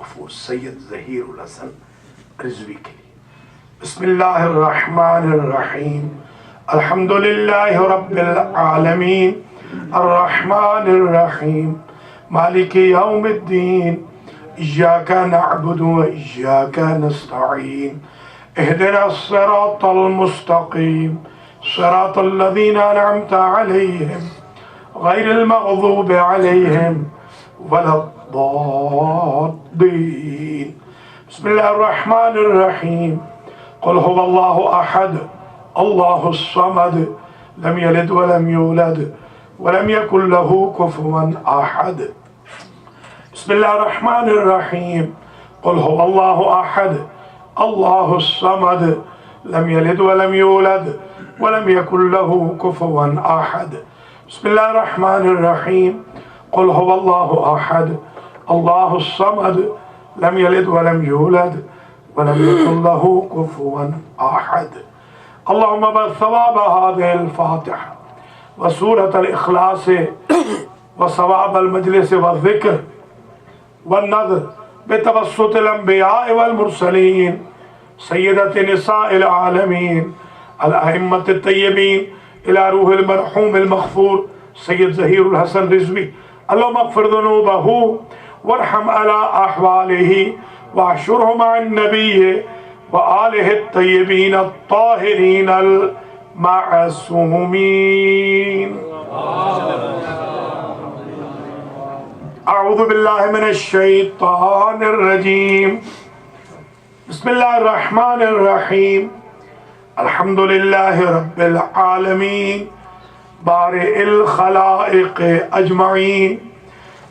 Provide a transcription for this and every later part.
مغفور سید ظہیر الحسن رضوی کے لیے۔ بسم اللہ الرحمن الرحیم، الحمدللہ رب العالمین، الرحمن الرحیم، مالک یوم الدین، ایاک نعبد و ایاک نستعین، اہدنا الصراط المستقیم، صراط الذین انعمت علیہم غیر المغضوب علیہم ولا الضالین۔ بسم اللہ الرحمن الرحیم، قل هو اللہ احد اللہ الصمد لم یلد ولم یولد ولم یکن له کفوا احد۔ بسم اللہ الرحمن الرحیم، قل هو اللہ احد اللہ الصمد لم یلد ولم یولد ولم یکن له کفوا احد۔ بسم اللہ الرحمن الرحیم، قل هو اللہ احد اللہ الصمد لم یلد ولم یولد ولم یکن له کفوا احد۔ اللہم بثواب هذه الفاتحة وسورة الإخلاص وثواب المجلس والذکر والنذر بتوسط الانبیاء والمرسلین سیدت نساء العالمین الائمة الطیبین الى روح المرحوم المغفور سید ظہیر الحسن رضوی، اللہم اغفر ذنوبہ وارحم علی احوالہ واحشرہ مع النبی وآلہ الطیبین الطاہرین المعصومین۔ اعوذ باللہ من الشیطان الرجیم، بسم اللہ الرحمن الرحیم، الحمدللہ رب العالمین بارئ الخلائق اجمعین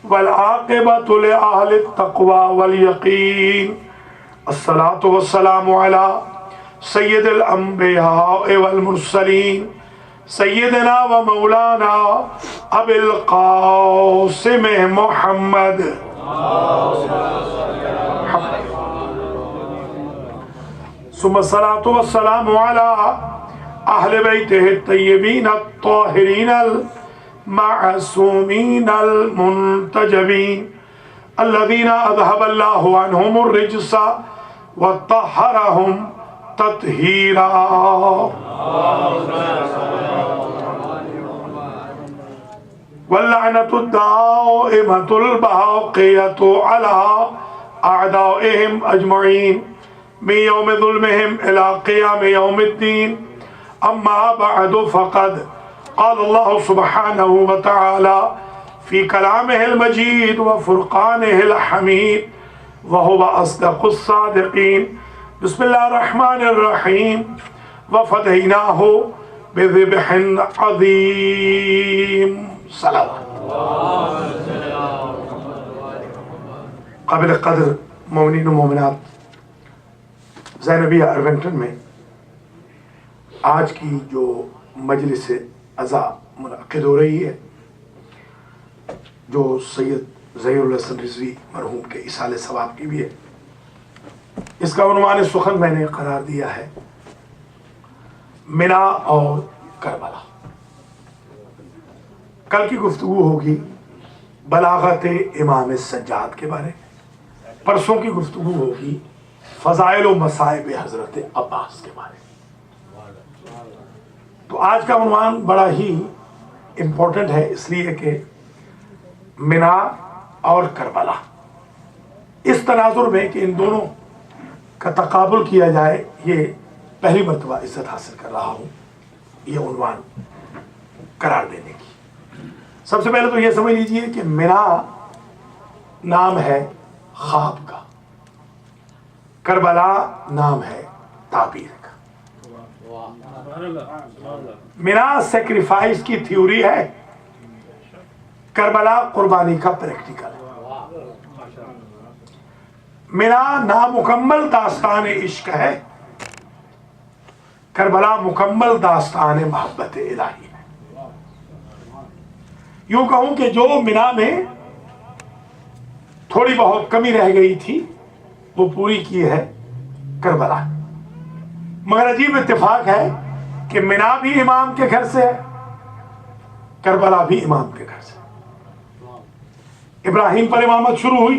والعاقبۃ لأہل التقوی والیقین، الصلاة والسلام علی سید الانبیاء والمرسلین سیدنا و مولانا ابی القاسم محمد ثم الصلاة والسلام علی اہل بیتہ الطیبین الطاہرین المعصومین المنتجبین الذین اذهب اللہ عنہم الرجس وطہرہم تطہیرا۔ واللعنة الدائمة الباقية على أعدائهم أجمعين من يوم ظلمهم إلى قيام يوم الدين، أما بعد فقد قال الله سبحانه وتعالى في كلامه المجيد وفرقانه الحميد وهو أصدق الصادقين، بسم الله الرحمن الرحيم، وفديناه بذبح عظيم۔ صلوات قابل قدر مومنین و مومنات، زینبیہ ارونٹن میں آج کی جو مجلس عزا منعقد ہو رہی ہے، جو سید ظہیر الحسن رضوی مرحوم کے ایصال ثواب کی بھی ہے، اس کا عنوان سخن میں نے قرار دیا ہے منا اور کربلا۔ کل کی گفتگو ہوگی بلاغت امام سجاد کے بارے میں، پرسوں کی گفتگو ہوگی فضائل و مصائب حضرت عباس کے بارے میں۔ تو آج کا عنوان بڑا ہی امپورٹنٹ ہے، اس لیے کہ منا اور کربلا، اس تناظر میں کہ ان دونوں کا تقابل کیا جائے، یہ پہلی مرتبہ عزت حاصل کر رہا ہوں یہ عنوان قرار دینے کی۔ سب سے پہلے تو یہ سمجھ لیجئے کہ منا نام ہے خواب کا، کربلا نام ہے تعبیر کا۔ منا سیکریفائس کی تھیوری ہے، کربلا قربانی کا پریکٹیکل ہے۔ منا نامکمل داستان عشق ہے، کربلا مکمل داستان محبت الہی ہے۔ یوں کہوں کہ جو منا میں تھوڑی بہت کمی رہ گئی تھی وہ پوری کی ہے کربلا۔ مگر عجیب اتفاق ہے کہ منا بھی امام کے گھر سے ہے، کربلا بھی امام کے گھر سے۔ ابراہیم پر امامت شروع ہوئی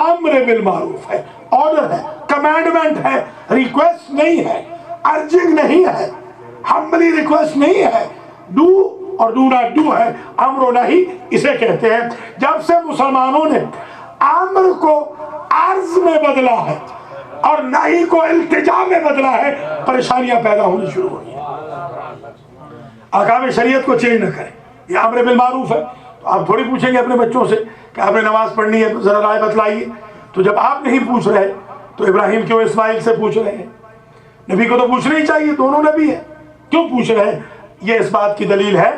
امر بالمعروف ہے، آرڈر ہے، کمانڈمنٹ ہے، ریکویسٹ نہیں ہے، ارجنگ نہیں ہے، ہمبلی ریکویسٹ نہیں ہے، ڈو اور ڈو ناٹ ڈو ہے، امر و نہی اسے کہتے ہیں۔ جب سے مسلمانوں نے امر کو عرض میں بدلا ہے اور نہی کو التجا میں بدلا ہے، پریشانیاں پیدا ہونی شروع ہوئی ہیں۔ احکام شریعت کو چینج نہ کریں، یہ امر بالمعروف ہے۔ تو آپ تھوڑی پوچھیں گے اپنے بچوں سے کہ آپ نے نماز پڑھنی ہے تو ذرا رائے بتلائیے، تو جب آپ نہیں پوچھ رہے تو ابراہیم کیوں اسماعیل سے پوچھ رہے ہیں؟ نبی کو تو پوچھنا ہی چاہیے، دونوں نبی ہیں، کیوں پوچھ رہے ہیں؟ یہ اس بات کی دلیل ہے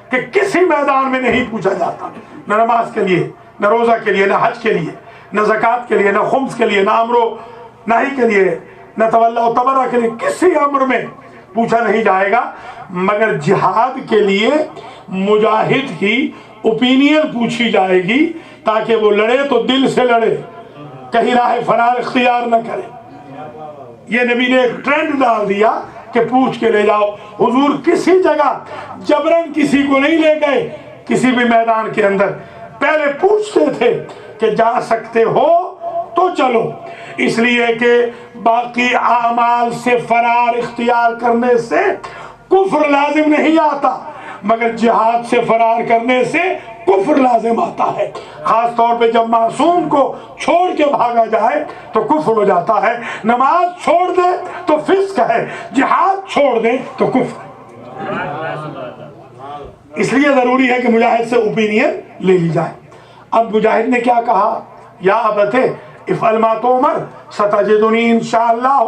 کہ کسی میدان میں نہیں پوچھا جاتا، نہ نماز کے لیے، نہ روزہ کے لیے، نہ حج کے لیے، نہ زکوٰۃ کے لیے، نہ خمس کے لیے، نہ امر و نہی کے لیے، نہ تولا و تبرہ کے لیے، کسی امر میں پوچھا نہیں جائے گا، مگر جہاد کے لیے مجاہد کی اوپینین پوچھی جائے گی تاکہ وہ لڑے تو دل سے لڑے، کہیں راہ فرار اختیار نہ کرے۔ یہ نبی نے ایک ٹرینڈ ڈال دیا کہ پوچھ کے لے جاؤ۔ حضور کسی جگہ جبرن کسی کو نہیں لے گئے، کسی بھی میدان کے اندر پہلے پوچھتے تھے کہ جا سکتے ہو تو چلو، اس لیے کہ باقی اعمال سے فرار اختیار کرنے سے کفر لازم نہیں آتا، مگر جہاد سے فرار کرنے سے کفر لازم آتا ہے۔ خاص طور پہ جب معصوم کو چھوڑ کے بھاگا جائے تو کفر ہو جاتا ہے۔ نماز چھوڑ دے تو فسق ہے، جہاد چھوڑ دے تو کفر ہے۔ اس لیے ضروری ہے کہ مجاہد سے اوپینین لے لی جائے۔ اب مجاہد نے کیا کہا؟ یا ابت افعل ما تؤمر ستجدنی انشاءاللہ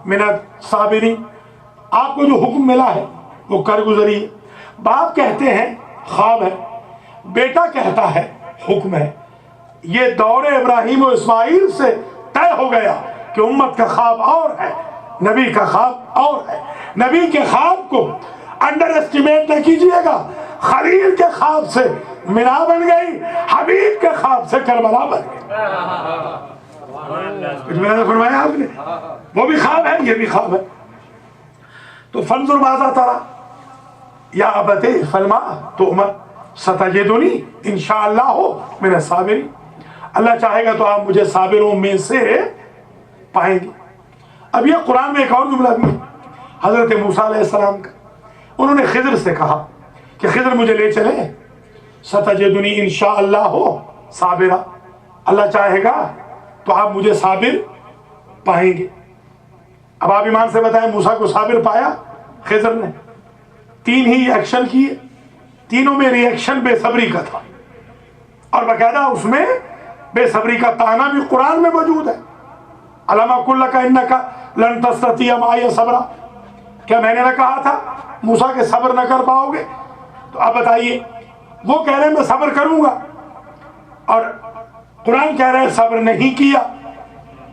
من الصابرین۔ آپ کو جو حکم ملا ہے وہ کر گزریے۔ باپ کہتے ہیں خواب ہے، بیٹا کہتا ہے حکم ہے۔ یہ دور ابراہیم و اسماعیل سے طے ہو گیا کہ امت کا خواب اور ہے، نبی کا خواب اور ہے۔ نبی کے خواب کو انڈر اسٹیمیٹ نہ کیجئے گا۔ خلیل کے خواب سے مینا بن گئی، حبیب کے خواب سے کربلا بن گئی۔ کچھ میں نے فرمایا آپ نے، وہ بھی خواب ہے، یہ بھی خواب ہے۔ تو فنظر ماذا تری یا ابت افعل ما تؤمر ستجدنی انشاءاللہ من الصابرین۔ اللہ چاہے گا تو آپ مجھے صابروں میں سے پائیں گے۔ اب یہ قرآن میں ایک اور جملہ بھی ہے حضرت موسیٰ علیہ السلام کا۔ انہوں نے خضر سے کہا کہ خضر مجھے لے چلیں، ستجدنی انشاءاللہ صابرا، اللہ چاہے گا تو آپ مجھے صابر پائیں گے۔ اب آپ ایمان سے بتائیں موسیٰ کو صابر پایا خضر نے؟ 3 ہی ایکشن کیے، تینوں میں ری ایکشن بے صبری کا تھا، اور باقاعدہ اس میں بے صبری کا تانا بھی قرآن میں موجود ہے۔ علم اقل لک انک لن تستطیع معی صبرا، کیا میں نے نہ کہا تھا موسیٰ کہ صبر نہ کر پاؤ گے؟ تو اب بتائیے، وہ کہہ رہے ہیں میں صبر کروں گا اور قرآن کہہ رہے ہیں صبر نہیں کیا،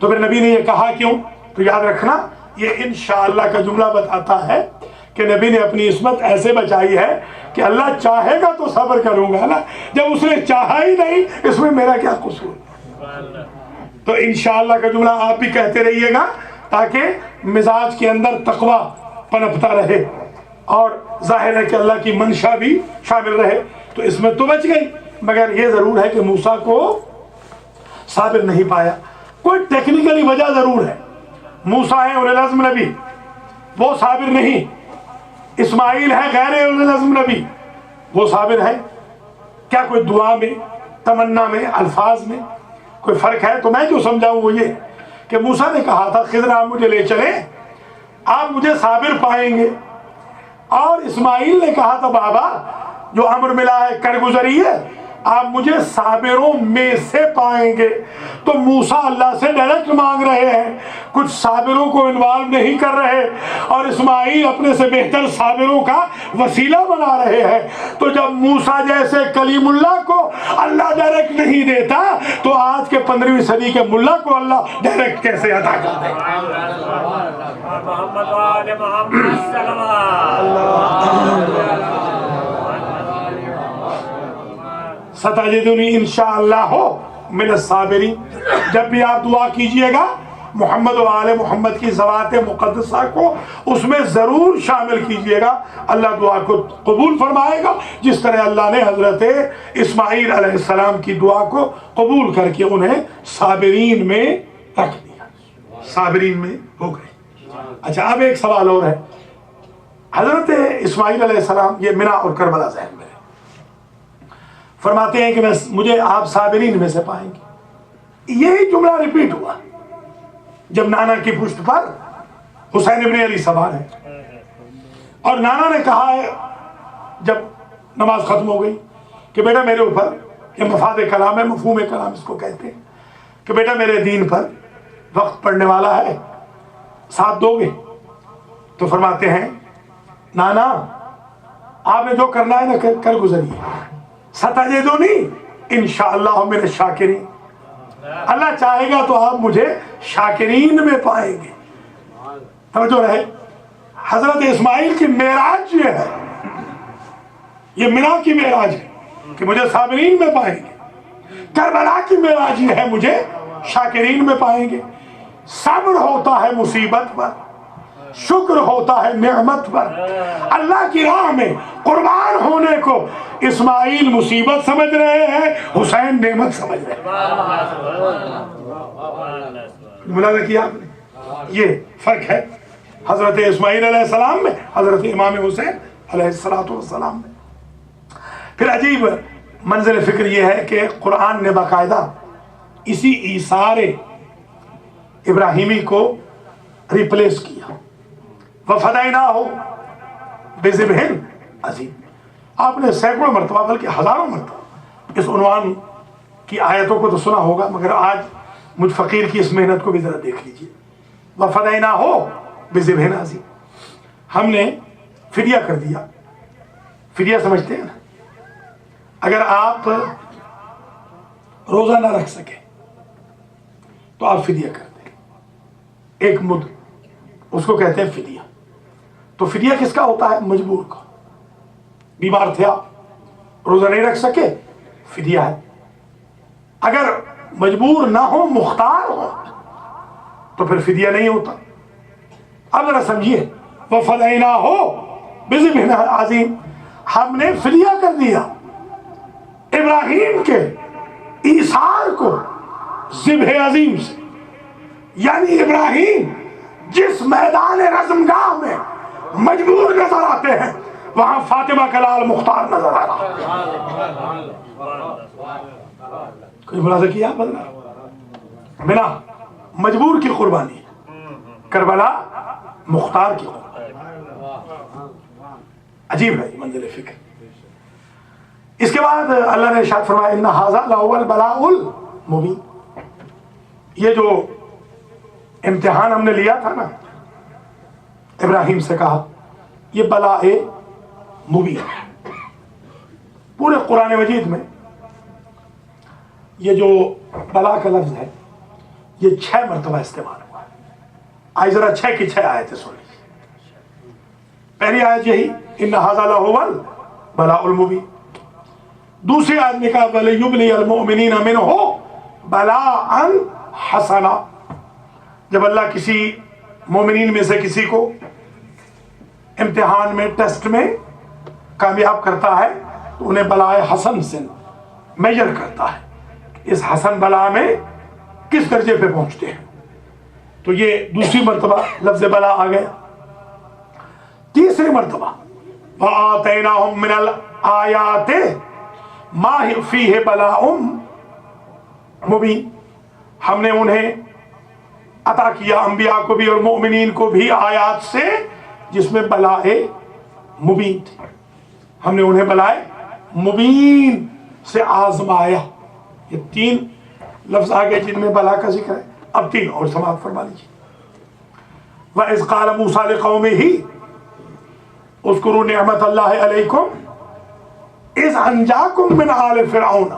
تو پھر نبی نے یہ کہا کیوں؟ تو یاد رکھنا یہ انشاءاللہ کا جملہ بتاتا ہے کہ نبی نے اپنی عصمت ایسے بچائی ہے کہ اللہ چاہے گا تو صبر کروں گا نا، جب اس نے چاہا ہی نہیں اس میں میرا کیا قصور؟ تو انشاءاللہ کا جملہ آپ بھی کہتے رہیے گا تاکہ مزاج کے اندر تقوی پنپتا رہے اور ظاہر ہے کہ اللہ کی منشا بھی شامل رہے۔ تو اس میں تو بچ گئی، مگر یہ ضرور ہے کہ موسیٰ کو صابر نہیں پایا۔ کوئی ٹیکنیکلی وجہ ضرور ہے۔ موسیٰ ہے اولو العزم نبی، وہ صابر نہیں۔ اسماعیل ہے غیر اولو العزم نبی، وہ صابر ہے۔ کیا کوئی دعا میں، تمنا میں، الفاظ میں کوئی فرق ہے؟ تو میں جو سمجھاؤں وہ یہ کہ موسیٰ نے کہا تھا خضر آپ مجھے لے چلیں، آپ مجھے صابر پائیں گے، اور اسماعیل نے کہا تھا بابا جو امر ملا ہے کر گزریے، آپ مجھے صابروں میں سے پائیں گے۔ تو موسیٰ اللہ سے ڈائریکٹ مانگ رہے ہیں، کچھ صابروں کو انوالو نہیں کر رہے، اور اسماعیل اپنے سے بہتر صابروں کا وسیلہ بنا رہے ہیں۔ تو جب موسیٰ جیسے کلیم اللہ کو اللہ ڈائریکٹ نہیں دیتا تو آج کے 15ویں صدی کے ملا کو اللہ ڈائریکٹ کیسے عطا کر دے؟ محمد وآل محمد ستجدنی انشاءاللہ من الصابرین۔ جب بھی آپ دعا کیجئے گا محمد و آل محمد کی ذوات مقدسہ کو اس میں ضرور شامل کیجئے گا، اللہ دعا کو قبول فرمائے گا، جس طرح اللہ نے حضرت اسماعیل علیہ السلام کی دعا کو قبول کر کے انہیں صابرین میں رکھ دیا، صابرین میں ہو گئے۔ اچھا، اب ایک سوال اور ہے، حضرت اسماعیل علیہ السلام یہ منی اور کربلا ذہن میں فرماتے ہیں کہ مجھے آپ صابرین میں سے پائیں گے۔ یہی جملہ ریپیٹ ہوا جب نانا کی پشت پر حسین ابن علی سوار ہے، اور نانا نے کہا ہے جب نماز ختم ہو گئی کہ بیٹا میرے اوپر، یہ مفاد کلام ہے، مفہوم کلام اس کو کہتے ہیں، کہ بیٹا میرے دین پر وقت پڑنے والا ہے، ساتھ دو گے؟ تو فرماتے ہیں نانا آپ نے جو کرنا ہے نا کر گزریے، ستجدونی انشاءاللہ من الشاکرین، اللہ چاہے گا تو آپ مجھے شاکرین میں پائیں گے۔ توجہ رہے، حضرت اسماعیل کی معراج یہ ہے، یہ منی کی معراج ہے کہ مجھے صابرین میں پائیں گے، کربلا کی معراج یہ ہے مجھے شاکرین میں پائیں گے۔ صبر ہوتا ہے مصیبت پر، شکر ہوتا ہے نعمت پر۔ اللہ کی راہ میں قربان ہونے کو اسماعیل مصیبت سمجھ رہے ہیں، حسین نعمت سمجھ رہے ہیں۔ ملاحظہ کیا آپ نے؟ یہ فرق ہے حضرت اسماعیل علیہ السلام میں، حضرت امام حسین علیہ السلام میں۔ پھر عجیب منزل فکر یہ ہے کہ قرآن نے باقاعدہ اسی ایثار ابراہیمی کو ریپلیس کیا، وَفَدَيْنَاهُ بِذِبْحٍ عَظِيمٍ۔ آپ نے سینکڑوں مرتبہ بلکہ ہزاروں مرتبہ اس عنوان کی آیتوں کو تو سنا ہوگا، مگر آج مجھ فقیر کی اس محنت کو بھی ذرا دیکھ لیجئے۔ وَفَدَيْنَاهُ بِذِبْحٍ عَظِيمٍ، ہم نے فدیہ کر دیا۔ فدیہ سمجھتے ہیں نا؟ اگر آپ روزہ نہ رکھ سکے تو آپ فدیہ کر دیں، ایک مد، اس کو کہتے ہیں فدیہ۔ تو فدیہ کس کا ہوتا ہے؟ مجبور کا۔ بیمار تھے آپ، روزہ نہیں رکھ سکے، فدیہ ہے۔ اگر مجبور نہ ہو، مختار ہو، تو پھر فدیہ نہیں ہوتا۔ اب ذرا سمجھیے، وَفَدَيْنَاهُ بِذِبْحٍ عَظِيمٍ، ہم نے فدیہ کر دیا ابراہیم کے ایثار کو ذبح عظیم سے، یعنی ابراہیم جس میدان رزمگاہ میں مجبور نظر آتے ہیں، وہاں فاطمہ کا لال مختار نظر آ رہا۔ کوئی ملاحظہ کیا بدلا؟ بنا مجبور کی قربانی، کربلا مختار کی قربانی۔ عجیب ہے منزل فکر۔ اس کے بعد اللہ نے ارشاد فرمایا ان ھذا لہو البلاء المبین، یہ جو امتحان ہم نے لیا تھا نا، ابراہیم سے کہا، یہ بلاء مبین۔ پورے قرآن مجید میں یہ جو بلا کا لفظ ہے یہ 6 مرتبہ استعمال ہوا ہے۔ آئے ذرا 6 کی 6 آیتیں سن لیجیے۔ پہلی آیت یہی ان ھذا لہو البلاء المبین، دوسری آیت میں کہا وَلِيُبْلِيَ الْمُؤْمِنِينَ مِنْهُ بَلَاءً حَسَنًا، جب اللہ کسی مومنین میں سے کسی کو امتحان میں، ٹیسٹ میں کامیاب کرتا ہے تو انہیں بلاء حسن سے میجر کرتا ہے، اس حسن بلا میں کس درجے پہ پہنچتے ہیں۔ تو یہ دوسری مرتبہ لفظ بلا آ گیا۔ تیسری مرتبہ وَآتَيْنَاهُم مِّنَ الْآيَاتِ مَا فِيهِ بَلَاءٌ مُبِينٌ، ہم نے انہیں عطا کیا، انبیاء کو بھی اور مومنین کو بھی، آیات سے جس میں بلاء مبین تھی۔ ہم نے انہیں بلاء مبین سے آزمایا۔ یہ 3 لفظ آگے جن میں بلا کا ذکر ہے، اب 3 اور سماعت فرما لیجیے۔ وَإِذْ قَالَ مُوسَىٰ لِقَوْمِهِ اذْكُرُوا نِعْمَةَ اللَّهِ عَلَيْكُمْ إِذْ أَنْجَاكُمْ مِنْ آلِ فِرْعَوْنَ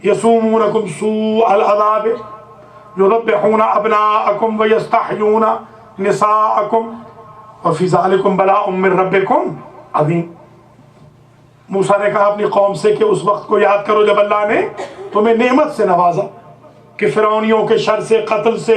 يَسُومُونَكُمْ سُوءَ الْعَذَابِ يُذَبِّحُونَ أَبْنَاءَكُمْ وَيَسْتَحْيُونَ نِسَاءَكُمْ وَفِي ذَلِكُمْ بَلَاءٌ مِّن رَبِّكُمْ عَظِيمٌ۔ موسیٰ نے کہا اپنی قوم سے کہ اس وقت کو یاد کرو جب اللہ نے تمہیں نعمت سے نوازا، کہ فرعونیوں کے شر سے، قتل سے،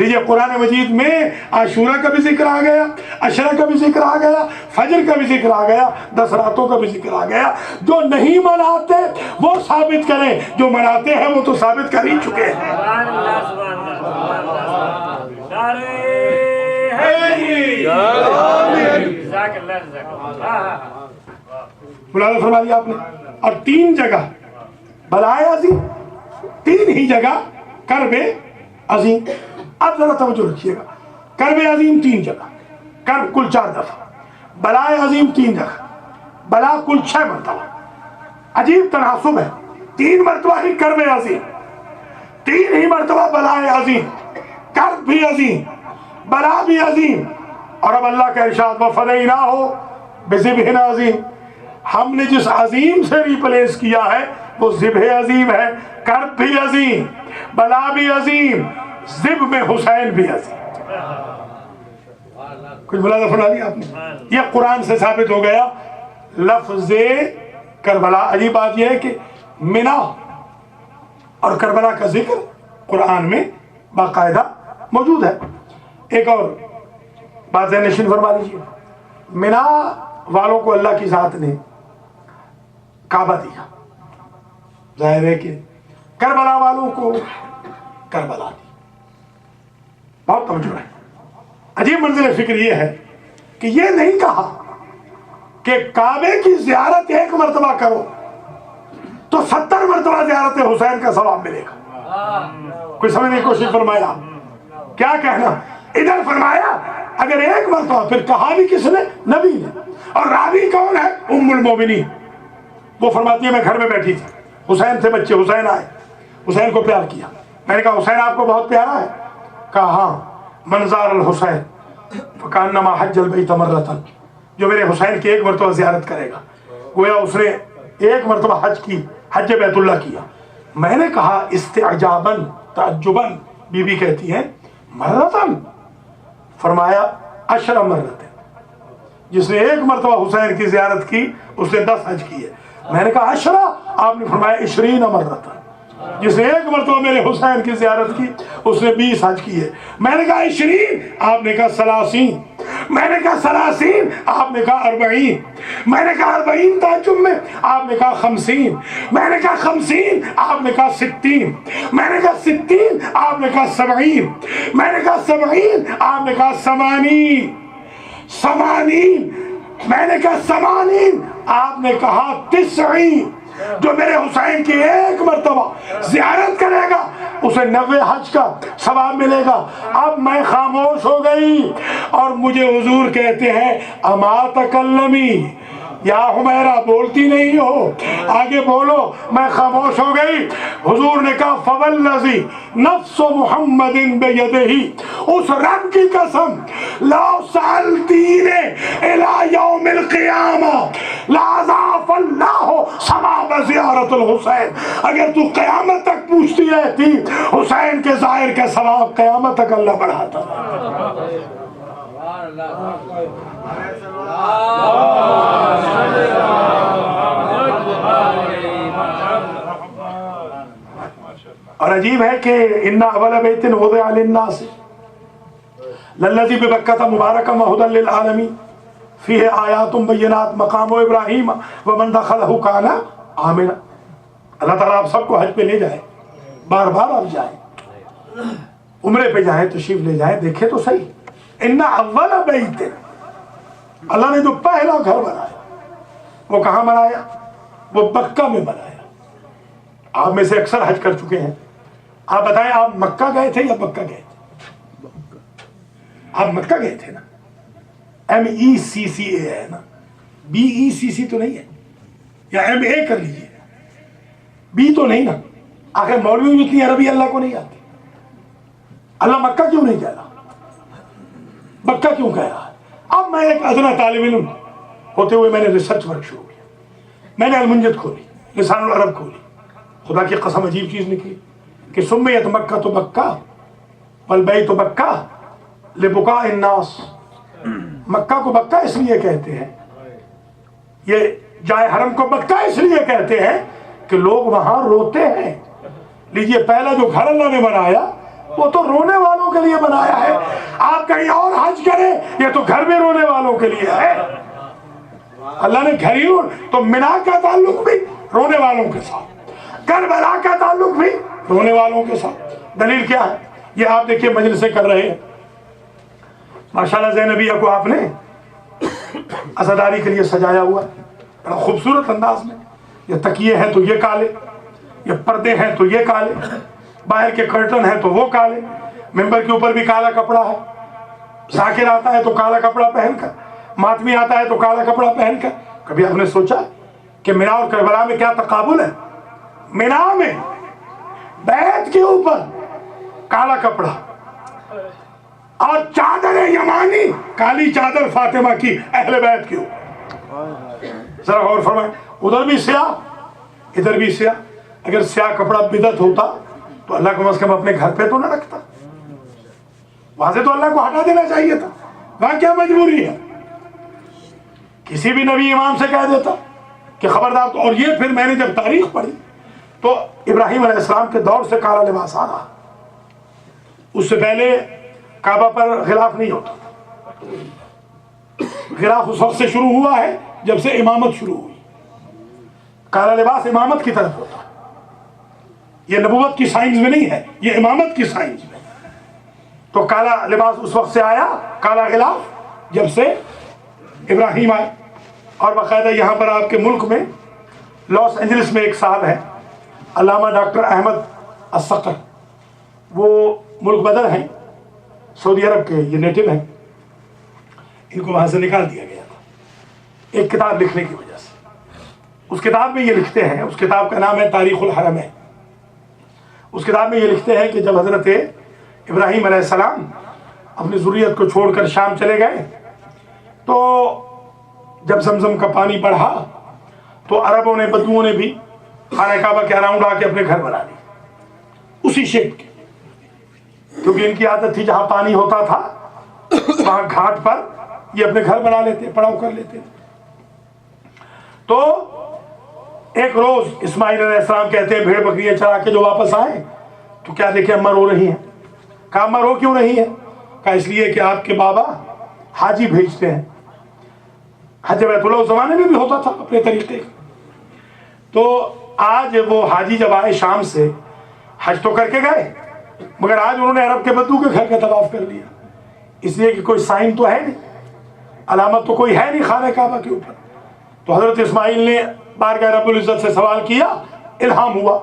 دیکھیے قرآن مجید میں عاشورہ کا بھی ذکر آ گیا، عشرہ کا بھی ذکر آ گیا، فجر کا بھی ذکر آ گیا، 10 راتوں کا بھی ذکر آ گیا۔ جو نہیں مناتے وہ ثابت کریں، جو مناتے ہیں وہ تو ثابت کر ہی چکے ہیں۔ ملاحظہ فرما دیا آپ نے۔ اور 3 جگہ بلائے عظیم، 3 ہی جگہ کرب عظیم۔ اب ذرا توجہ رکھیے گا، کرب عظیم 3 جگہ، کرب کل 4 دفعہ، بلائے عظیم 3 جگہ، بلا کل 6 مرتبہ۔ عجیب تناسب ہے، 3 مرتبہ ہی کرب عظیم، 3 ہی مرتبہ بلائے عظیم، کرب بھی عظیم، بلا بھی عظیم۔ اور اب اللہ کا ارشاد وَفَدَيْنَاهُ بِذِبْحٍ عَظِيمٍ، ہم نے جس عظیم سے ریپلیس کیا ہے وہ ذبح عظیم ہے، کرب بھی عظیم، بلا بھی عظیم، ذبح میں حسین بھی عظیم۔ کچھ ملاحظہ فرما دیا آپ نے؟ یہ قرآن سے ثابت ہو گیا لفظ کربلا۔ عجیب بات یہ ہے کہ منا اور کربلا کا ذکر قرآن میں باقاعدہ موجود ہے۔ ایک اور بات ذہن نشین فرما لیجیے، منا والوں کو اللہ کی ذات نے کعبہ دیا، ظاہر ہے کہ کربلا والوں کو کربلا دی۔ بہت توجہ ہے۔ عجیب منظر فکر یہ ہے کہ یہ نہیں کہا کہ کعبے کی زیارت 1 مرتبہ کرو تو 70 مرتبہ زیارت حسین کا ثواب ملے گا۔ کوئی سمجھنے کی کوشش فرمایا کیا کہنا؟ ادھر فرمایا اگر 1 مرتبہ، پھر کہا بھی کس نے؟ نبی نے۔ اور راوی کون ہے؟ ام المومنین۔ وہ فرماتی ہے میں گھر میں بیٹھی تھی، حسین تھے بچے، حسین آئے، حسین کو پیار کیا، میں نے کہا حسین آپ کو بہت پیارا ہے؟ کہا ہاں، منظار الحسین فکانما حج البیت مرتن، جو میرے حسین کی 1 مرتبہ زیارت کرے گا گویا اس نے 1 مرتبہ حج کی، حج بیت اللہ کیا۔ میں نے کہا استعجاباً تعجباً، بی بی کہتی ہیں مرتن، فرمایا 10 مرتن، جس نے 1 مرتبہ حسین کی زیارت کی اس نے 10 حج کی ہے۔ میں نے کہا 10، آپ نے فرمایا 20 مرتن، جس نے 1 مرتبہ میرے حسین کی زیارت کی اس نے 20 حج کی ہے۔ میں نے کہا 20، آپ نے کہا 30، میں نے کہا 30، آپ نے کہا 40، میں نے کہا 40 تعجب میں، آپ نے کہا 50، میں نے کہا 50، آپ نے کہا 60، میں نے کہا 60، آپ نے کہا 70، میں نے کہا 70، آپ نے کہا 80، 80، میں نے کہا 80، آپ نے کہا 90۔ جو میرے حسین کی 1 مرتبہ زیارت کرے گا اسے 90 حج کا ثواب ملے گا۔ اب میں خاموش ہو گئی اور مجھے حضور کہتے ہیں اما تکلمی، یا حمیرہ بولتی نہیں ہو، آگے بولو۔ میں خاموش ہو گئی۔ حضور نے کہا فوالذی نفس محمد بیدہ، اس رب کی قسم لو سألتینی الی یوم القیامہ لأضاعف اللہ ثواب زیارت الحسین، اگر تو قیامت تک پوچھتی رہتی حسین کے ظاہر کا ثواب قیامت تک اللہ بڑھاتا۔ اور عجیب ہے کہ ان اول بیت وضع للناس للذی ببکۃ مبارکا وہدی للعالمین فیہ آیات بینات مقام ابراہیم ومن دخلہ کان آمنا۔ اللہ تعالیٰ آپ سب کو حج پہ لے جائے، بار بار آپ جائیں، عمرے پہ جائیں، تشریف لے جائیں، دیکھیں تو صحیح۔ ان اول بیت، اللہ نے جو پہلا گھر بنایا وہ کہاں بنایا؟ وہ مکہ میں بنایا۔ آپ میں سے اکثر حج کر چکے ہیں، آپ بتائیں آپ مکہ گئے تھے یا مکہ گئے تھے؟ آپ مکہ گئے تھے نا، MECCA ہے نا، BECC تو نہیں ہے، یا MA کر لیجیے، B تو نہیں نا۔ آخر مولوی میں اتنی عربی اللہ کو نہیں آتی، اللہ مکہ کیوں نہیں کہہ رہا؟ مکہ کیوں کہہ رہا؟ اب میں ایک ادنا طالب علم ہوتے ہوئے میں نے ریسرچ ورک شروع کیا، میں نے المنجد کھولی، لسان العرب کھولی، خدا کی قسم عجیب چیز نکلی کہ سمیت مکہ تو مکہ والبیت مکہ لبکاء الناس، مکہ کو مکہ اس لیے کہتے ہیں، یہ جائے حرم کو مکہ اس لیے کہتے ہیں کہ لوگ وہاں روتے ہیں۔ لیجئے پہلا جو گھر اللہ نے بنایا وہ تو رونے والوں کے لیے بنایا ہے. آپ کہیں اور حج کریں، یہ تو گھر میں رونے والوں کے لیے ہے. اللہ نے گھر ہی تو منا کا تعلق بھی رونے والوں کے ساتھ، کربلا کا تعلق بھی رونے والوں کے ساتھ. دلیل کیا ہے؟ یہ آپ دیکھیے مجلسیں کر رہے ہیں، ماشاءاللہ زینبیہ کو آپ نے عزاداری کے لیے سجایا ہوا ہے بڑا خوبصورت انداز میں. یہ تکیے ہیں تو یہ کالے، یہ پردے ہیں تو یہ کالے، باہر کے کرٹن ہیں تو وہ کالے، ممبر کے اوپر بھی کالا کپڑا ہے. ذاکر آتا ہے تو کالا کپڑا پہن کر، ماتمی آتا ہے تو کالا کپڑا پہن کر. کبھی آپ نے سوچا کہ مینا اور کربلا میں کیا تقابل ہے؟ مینا میں بیت کے اوپر کالا کپڑا اور چادر یمانی، کالی چادر فاطمہ کی اہل بیت کی اوپر. ذرا غور فرمائیں، ادھر بھی سیاہ ادھر بھی سیاہ. اگر سیاہ کپڑا بدعت ہوتا تو اللہ کم از کم اپنے گھر پہ تو نہ رکھتا. وہاں سے تو اللہ کو ہٹا دینا چاہیے تھا. وہاں کیا مجبوری ہے؟ کسی بھی نبی امام سے کہہ دیتا کہ خبردار. اور یہ پھر میں نے جب تاریخ پڑھی تو ابراہیم علیہ السلام کے دور سے کالا لباس آ رہا. اس سے پہلے کعبہ پر غلاف نہیں ہوتا. غلاف اس وقت سے شروع ہوا ہے جب سے امامت شروع ہوئی. کالا لباس امامت کی طرف ہوتا. یہ نبوت کی سائنس میں نہیں ہے، یہ امامت کی سائنس میں. تو کالا لباس اس وقت سے آیا، کالا غلاف جب سے ابراہیم آئے. اور باقاعدہ یہاں پر آپ کے ملک میں لاس اینجلس میں ایک صاحب ہے علامہ ڈاکٹر احمد الصقر، وہ ملک بدر ہیں، سعودی عرب کے، یہ نیٹو ہیں. ان کو وہاں سے نکال دیا گیا تھا ایک کتاب لکھنے کی وجہ سے. اس کتاب میں یہ لکھتے ہیں، اس کتاب کا نام ہے تاریخ الحرم ہے. اس کتاب میں یہ لکھتے ہیں کہ جب حضرت ابراہیم علیہ السلام اپنی ذریت کو چھوڑ کر شام چلے گئے تو جب زمزم کا پانی بڑھا تو عربوں نے، بدوؤں نے بھی خانہ کعبہ کے اراؤنڈ آ کے اپنے گھر بنا لیے اسی شیپ کے. کیونکہ ان کی عادت تھی جہاں پانی ہوتا تھا وہاں گھاٹ پر یہ اپنے گھر بنا لیتے، پڑاؤ کر لیتے تھے. تو ایک روز اسماعیل علیہ السلام کہتے ہیں بھیڑ بکریاں چرا کے جو واپس آئے تو کیا دیکھیں اماں رو رہی ہیں. کہا اماں رو کیوں رہی ہیں؟ کہا اس لیے کہ آپ کے بابا حاجی بھیجتے ہیں. حج بیت اللہ اس زمانے میں بھی ہوتا تھا اپنے طریقے کا. تو آج وہ حاجی جب آئے شام سے، حج تو کر کے گئے مگر آج انہوں نے عرب کے بدو کے گھر کا طواف کر لیا. اس لیے کہ کوئی سائن تو ہے نہیں، علامت تو کوئی ہے نہیں خانہ کعبہ کے اوپر. تو حضرت اسماعیل نے بارگاہ رب العزت سے سوال کیا، الہام ہوا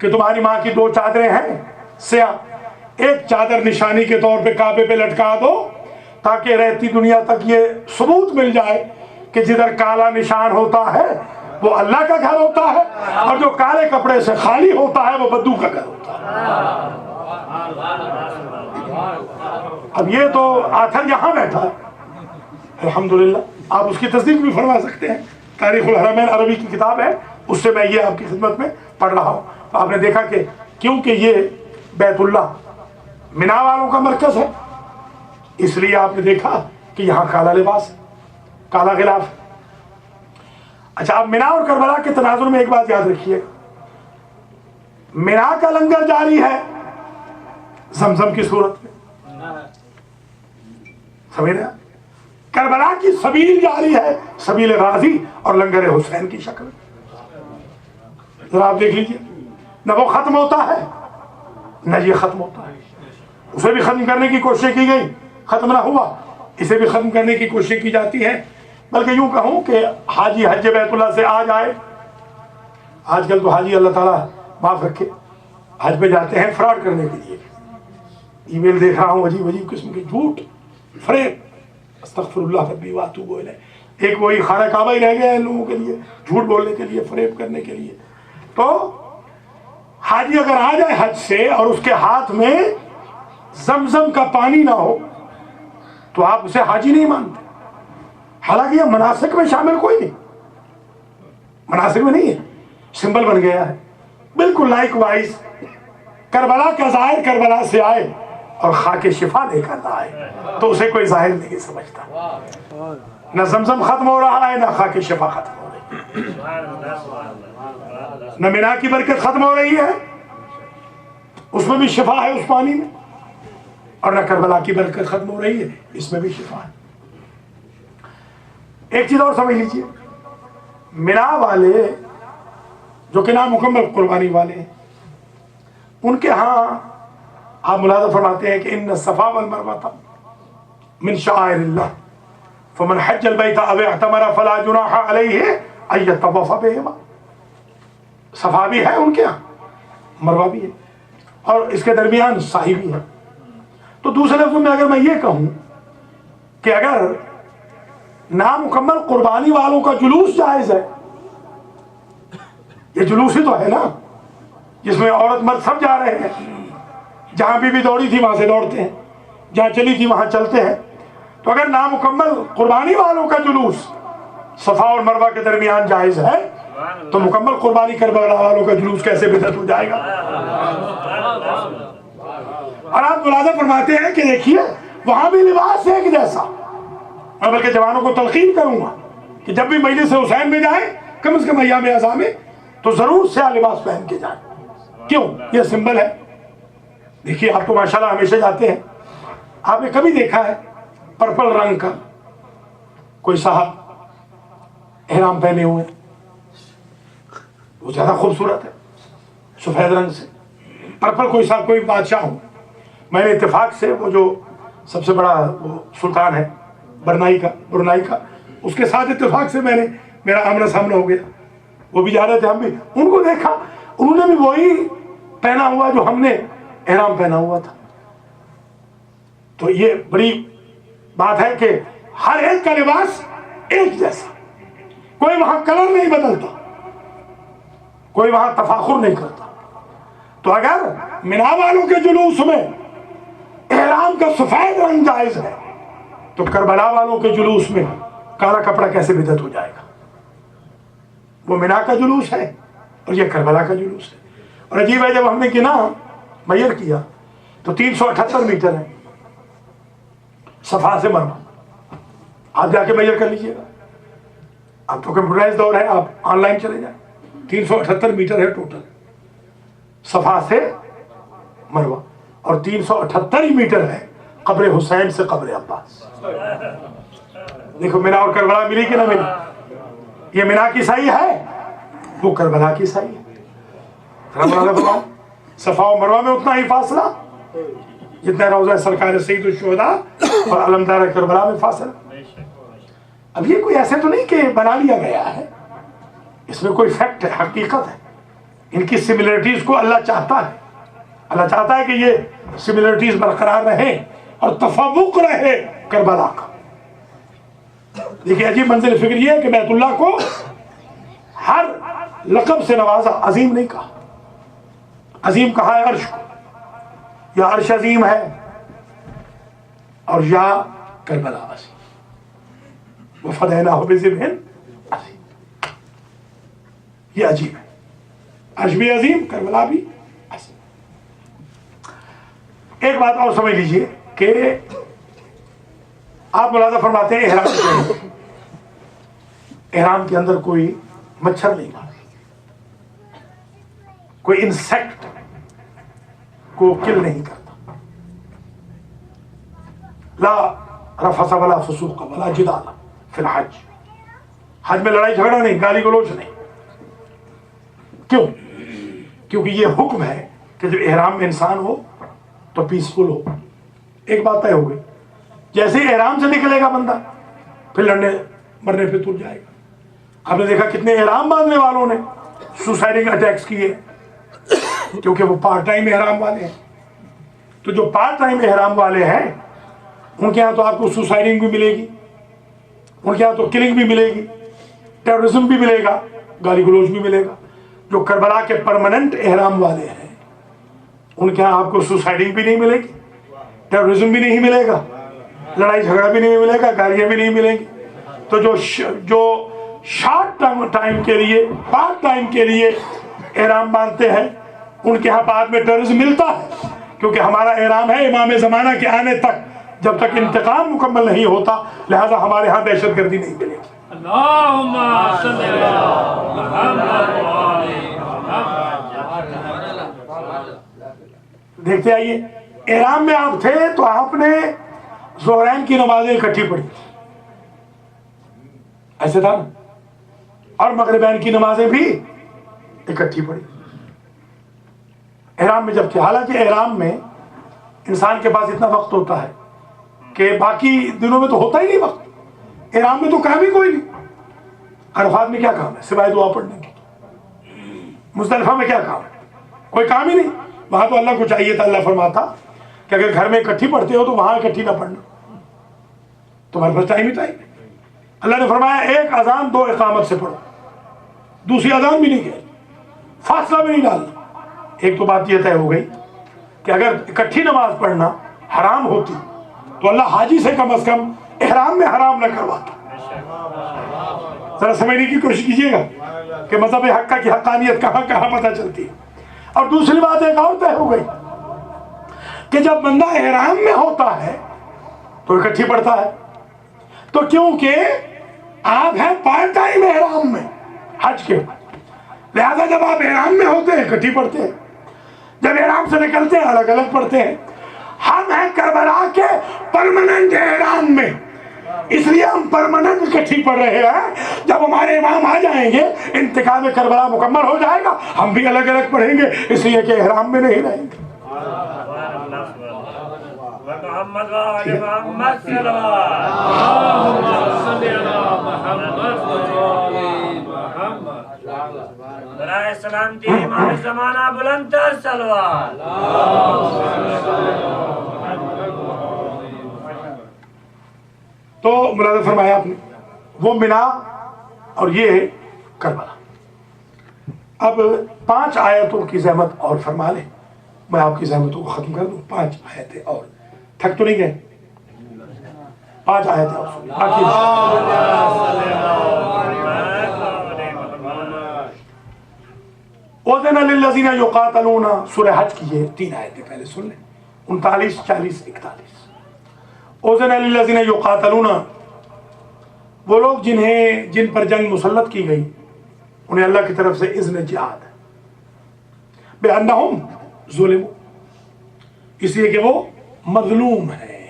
کہ تمہاری ماں کی 2 چادریں ہیں سیاہ، ایک چادر نشانی کے طور پہ کعبے پہ لٹکا دو تاکہ رہتی دنیا تک یہ ثبوت مل جائے کہ جدھر کالا نشان ہوتا ہے وہ اللہ کا گھر ہوتا ہے اور جو کالے کپڑے سے خالی ہوتا ہے وہ بدو کا گھر ہوتا ہے. اب یہ تو آخر یہاں بیٹھا ہے الحمدللہ. آپ اس کی تصدیق بھی فرما سکتے ہیں. تاریخ الحرمین عربی کی کتاب ہے، اس سے میں یہ آپ کی خدمت میں پڑھ رہا ہوں. آپ نے دیکھا کہ کیونکہ یہ بیت اللہ منا والوں کا مرکز ہے اس لیے آپ نے دیکھا کہ یہاں کالا لباس ہے، کالا غلاف. اچھا، اب منا اور کربلا کے تناظر میں ایک بات یاد رکھیے، منا کا لنگر جاری ہے زمزم کی صورت میں، سمجھ رہے ہیں؟ کربلا کی سبیل جاری ہے سبیل غازی اور لنگر حسین کی شکل میں. ذرا آپ دیکھ لیجئے، نہ وہ ختم ہوتا ہے نہ یہ ختم ہوتا ہے. اسے بھی ختم کرنے کی کوشش کی گئی، ختم نہ ہوا. اسے بھی ختم کرنے کی کوشش کی جاتی ہے. بلکہ یوں کہوں کہ حاجی حج بیت اللہ سے آج آئے، آج کل تو حاجی اللہ تعالیٰ معاف رکھے حج پہ جاتے ہیں فراڈ کرنے کے لیے. ای میل دیکھ رہا ہوں عجیب عجیب قسم کے جھوٹ، فریب، استغفر اللہ ربی واتوب الیہ. ایک وہی خانہ کعبہ ہی رہ گیا ہے لوگوں کے لیے جھوٹ بولنے کے لیے، فریب کرنے کے لیے. تو حاجی اگر آ جائے حج سے اور اس کے ہاتھ میں زمزم کا پانی نہ ہو تو آپ اسے حاجی نہیں مانتے. حالانکہ یہ مناسک میں شامل کوئی نہیں، مناسک میں نہیں ہے، سمبل بن گیا ہے. بالکل لائک وائز کربلا کا ظاہر کربلا سے آئے اور خاک شفا لے کر نہ آئے تو اسے کوئی ظاہر نہیں سمجھتا. نہ زمزم ختم ہو رہا ہے نہ خاک شفا ختم ہو رہی ہے، نہ منا کی برکت ختم ہو رہی ہے، اس میں بھی شفا ہے اس پانی میں. اور نہ کربلا کی برکت ختم ہو رہی ہے، اس میں بھی شفا ہے۔ ایک چیز اور سمجھ لیجیے، مینا والے جو کہ نامکمل قربانی والے ہیں، ان کے ہاں آپ ملاحظہ فرماتے ہیں کہ ان الصفا والمروہ من شعائر اللہ فمن حج البیت او اعتمر فلا جناح علیہ ان یطوف بہما۔ صفا بھی ہے ان کے ہاں، مروہ بھی ہے، اور اس کے درمیان سعی بھی ہے۔ تو دوسرے لفظوں میں اگر میں یہ کہوں کہ اگر نامکمل قربانی والوں کا جلوس جائز ہے، یہ جلوس ہی تو ہے نا جس میں عورت مرد سب جا رہے ہیں، جہاں بھی دوڑی تھی وہاں سے دوڑتے ہیں، جہاں چلی تھی وہاں چلتے ہیں، تو اگر نامکمل قربانی والوں کا جلوس صفا اور مروہ کے درمیان جائز ہے تو مکمل قربانی کربلا والوں کا جلوس کیسے بدعت ہو جائے گا؟ اور آپ ملاحظہ فرماتے ہیں کہ دیکھیے وہاں بھی لباس ایک جیسا، اور بلکہ جوانوں کو تلقین کروں گا کہ جب بھی مجلس حسین میں جائیں کم از کم ایام اعضاء میں تو ضرور سیاہ لباس پہن کے جائیں۔ کیوں؟ یہ سمبل ہے۔ دیکھیے آپ تو ماشاءاللہ ہمیشہ جاتے ہیں، آپ نے کبھی دیکھا ہے پرپل رنگ کا کوئی صاحب احرام پہنے ہوئے؟ وہ زیادہ خوبصورت ہے سفید رنگ سے۔ پرپل کوئی صاحب کوئی بادشاہ ہو، میں نے اتفاق سے وہ جو سب سے بڑا وہ سلطان ہے برنائی کا اس کے ساتھ اتفاق سے میرا آمنا سامنا ہو گیا، وہ بھی جا رہے تھے، ہم بھی ان کو دیکھا، انہوں نے بھی وہی پہنا ہوا جو ہم نے احرام پہنا ہوا تھا۔ تو یہ بڑی بات ہے کہ ہر ایک کا لباس ایک جیسا، کوئی وہاں کلر نہیں بدلتا، کوئی وہاں تفاخر نہیں کرتا۔ تو اگر مینا والوں کے جلوس میں احرام کا سفید رنگ جائز ہے تو کربلا والوں کے جلوس میں کالا کپڑا کیسے بدعت ہو جائے گا؟ وہ مینا کا جلوس ہے اور یہ کربلا کا جلوس ہے۔ اور عجیب ہے، جب ہم نے گنا میئر کیا تو 378 میٹر ہے صفا سے مروہ۔ آپ جا کے میئر کر لیجیے گا، اب تو کمپیوٹرائز دور ہے، آپ آن لائن چلے جائیں، 378 میٹر ہے ٹوٹل صفا سے مروہ، اور 378 ہی میٹر ہے قبر حسین سے قبر عباس۔ دیکھو مینا اور کربلا ملی کہ نہ ملی؟ یہ مینا کی سعی ہے، وہ کربلا کی سعی ہے۔ صفا و مروہ میں اتنا ہی فاصلہ جتنا روضہ سرکار سید الشہداء اور علمدار کربلا میں فاصلہ۔ اب یہ کوئی ایسے تو نہیں کہ بنا لیا گیا ہے، اس میں کوئی فیکٹ ہے، حقیقت ہے۔ ان کی سملرٹیز کو اللہ چاہتا ہے، اللہ چاہتا ہے کہ یہ سملرٹیز برقرار رہے اور تفوق رہے کربلا کا۔ دیکھیں عجیب منزل فکر یہ ہے کہ بیت اللہ کو ہر لقب سے نوازا، عظیم نہیں کہا، عظیم کہا ہے عرش کو، یا عرش عظیم ہے اور یا کربلا عظیم، وَفَدَيْنَاهُ بِذِبْحٍ عَظِيمٍ۔ یہ عجیب ہے، عرش بھی عظیم، کربلا بھی عظیم۔ ایک بات اور سمجھ لیجئے کہ آپ ملاحظہ فرماتے ہیں احرام کے اندر کوئی مچھر نہیں مارے، کوئی انسیکٹ کو کل نہیں کرتا، لا رفث ولا فسوق ولا جدال فی الحج، حج میں لڑائی جھگڑا نہیں، گالی گلوچ نہیں۔ کیوں؟ کیونکہ یہ حکم ہے کہ جب احرام میں انسان ہو تو پیسفل ہو۔ ایک بات طے ہو گئی، جیسے ہی احرام سے نکلے گا بندہ پھر لڑنے مرنے پہ تر جائے گا۔ آپ نے دیکھا کتنے احرام باندھنے والوں نے سوسائڈنگ اٹیکس کیے، کیونکہ وہ پارٹ ٹائم احرام والے ہیں۔ تو جو پارٹ ٹائم احرام والے ہیں ان کے ہاں تو آپ کو سوسائڈنگ بھی ملے گی، ان کے ہاں تو کلنگ بھی ملے گی، ٹیررزم بھی ملے گا، گالی گلوچ بھی ملے گا۔ جو کربلا کے پرماننٹ احرام والے ہیں ان کے ہاں آپ کو سوسائڈنگ بھی نہیں ملے گی، ٹیررزم بھی نہیں ملے گا، لڑائی جھگڑا بھی نہیں ملے گا، گالیاں بھی نہیں ملیں گی۔ تو جو شارٹ ٹائم کے لیے، پارٹ ٹائم کے لیے احرام باندھتے ہیں ان کے ہاں بعد میں ٹیررزم ملتا ہے، کیونکہ ہمارا احرام ہے امام زمانہ کے آنے تک، جب تک انتقام مکمل نہیں ہوتا، لہذا ہمارے ہاں دہشت گردی نہیں ملے گی۔ اللہم صلی اللہ محمد۔ دیکھتے آئیے احرام میں آپ تھے تو آپ نے ظہرین کی نمازیں اکٹھی پڑھی، ایسے تھا نا، اور مغربین کی نمازیں بھی اکٹھی پڑھی احرام میں جب تھے. حالانکہ احرام میں انسان کے پاس اتنا وقت ہوتا ہے کہ باقی دنوں میں تو ہوتا ہی نہیں وقت. احرام میں تو کام ہی کوئی نہیں. عرفات میں کیا کام ہے سوائے دعا پڑھنے کی؟ مزدلفہ میں کیا کام ہے؟ کوئی کام ہی نہیں. وہاں تو اللہ کو چاہیے تھا، اللہ فرماتا کہ اگر گھر میں اکٹھی پڑھتے ہو تو وہاں اکٹھی نہ پڑھنا، تمہارے پاس ٹائم ہی ٹائم. اللہ نے فرمایا ایک اذان 2 اقامت سے پڑھو، دوسری اذان بھی نہیں کہی، فاصلہ بھی نہیں ڈالنا. ایک تو بات یہ طے ہو گئی کہ اگر اکٹھی نماز پڑھنا حرام ہوتی تو اللہ حاجی سے کم از کم احرام میں حرام نہ کرواتا. ذرا سمجھنے کی کوشش کیجیے گا کہ مذہب حق کی حقانیت کہاں کہاں پتہ چلتی ہے. اور دوسری بات ایک اور طے ہو گئی کہ جب بندہ احرام میں ہوتا ہے تو اکٹھی پڑھتا ہے، تو کیونکہ آپ ہیں پارٹ ٹائم احرام میں حج کے، لہذا جب آپ احرام میں ہوتے ہیں اکٹھی پڑھتے ہیں، جب احرام سے نکلتے ہیں الگ الگ پڑھتے ہیں. ہم ہیں کربلا کے پرماننٹ احرام میں، اس لیے ہم پرماننٹ اکٹھی پڑھ رہے ہیں. جب ہمارے امام آ جائیں گے انتقال کربلا مکمل ہو جائے گا، ہم بھی الگ الگ پڑھیں گے، اس لیے کہ احرام میں نہیں رہیں گے. محمد وآل محمد صلوات برائے سلامتی امام زمانہ بلند تر صلوات. تو ملاحظہ فرمایا آپ نے وہ منا اور یہ کربلا. اب 5 آیتوں کی زحمت اور فرما لیں، میں آپ کی زحمتوں کو ختم کر دوں. 5 آیتیں اور، تھک تو نہیں گئے؟ 5 آیتیں اور سنیں باقی اذن للذین یقاتلون. سورہ حج کی یہ 3 آیتیں پہلے سن لیں، 39 40 41. اذن للذین یقاتلون، وہ لوگ جن پر جنگ مسلط کی گئی انہیں اللہ کی طرف سے اذن جہاد ہے. بأنہم ظلموا، اس لیے کہ وہ مظلوم ہیں.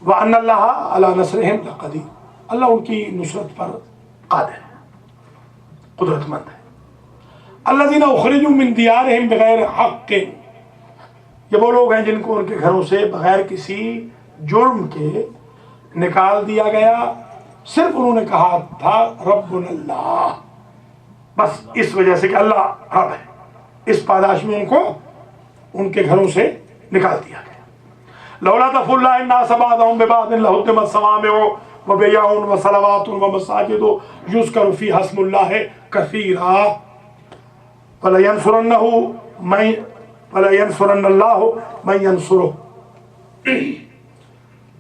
وَأَنَّ اللَّهَ عَلَى نَصْرِهِمْ لَقَدِيرٌ، اللہ ان کی نصرت پر قادر ہے، قدرت مند ہے. الذین اخرجوا من دیارہم بغیر حق، یہ وہ لوگ ہیں جن کو ان کے گھروں سے بغیر کسی جرم کے نکال دیا گیا، صرف انہوں نے کہا تھا ربنا اللہ، بس اس وجہ سے کہ اللہ رب ہے، اس پاداش میں ان کو ان کے گھروں سے نکال دیا گیا. لولا دفع اللہ الناس بعضهم ببعض لهدمت صوامع وبيع وصلوات ومساجد يذكر فيها اسم الله كثيرا وَلَيَنْصُرَنَّ اللَّهُ مَنْ يَنْصُرُهُ.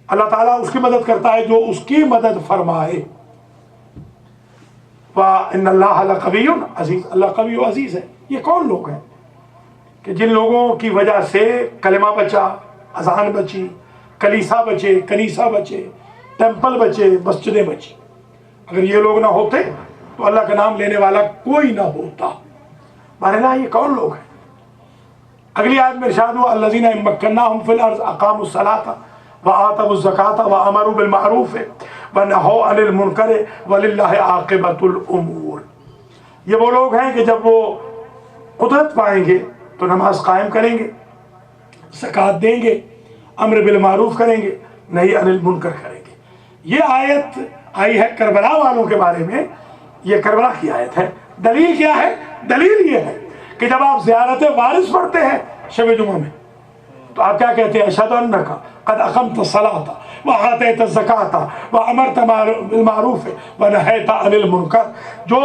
اللہ تعالیٰ اس کی مدد کرتا ہے جو اس کی مدد فرمائے. وَإِنَّ اللَّهَ لَقَوِيٌّ عَزِيزٌ، اللہ قوی و عزیز ہے. یہ کون لوگ ہیں کہ جن لوگوں کی وجہ سے کلمہ بچا، اذان بچی، کلیسا بچے، کنیسہ بچے، ٹیمپل بچے، مسجدیں بچی. اگر یہ لوگ نہ ہوتے تو اللہ کا نام لینے والا کوئی نہ ہوتا. بہرحال یہ کون لوگ ہیں؟ اگلی آیت میں ارشاد ہوا الذین ان مکناہم فی الارض اقاموا الصلاۃ وآتوا الزکاۃ وامروا بالمعروف ونہوا عن المنکر وللہ عاقبۃ الامور. یہ وہ لوگ ہیں کہ جب وہ قدرت پائیں گے تو نماز قائم کریں گے، زکوٰۃ دیں گے، امر بالمعروف کریں گے، نہی عن المنکر کریں گے. یہ آیت آئی ہے کربلا والوں کے بارے میں، یہ کربلا کی آیت ہے. دلیل کیا ہے؟ دلیل یہ ہے کہ جب آپ زیارت وارث پڑھتے ہیں شب جمعہ میں تو آپ کیا کہتے ہیں؟ اشہد انک قد اقمت الصلاۃ وآتیت الزکاۃ وامرت بالمعروف ونہیت عن المنکر. جو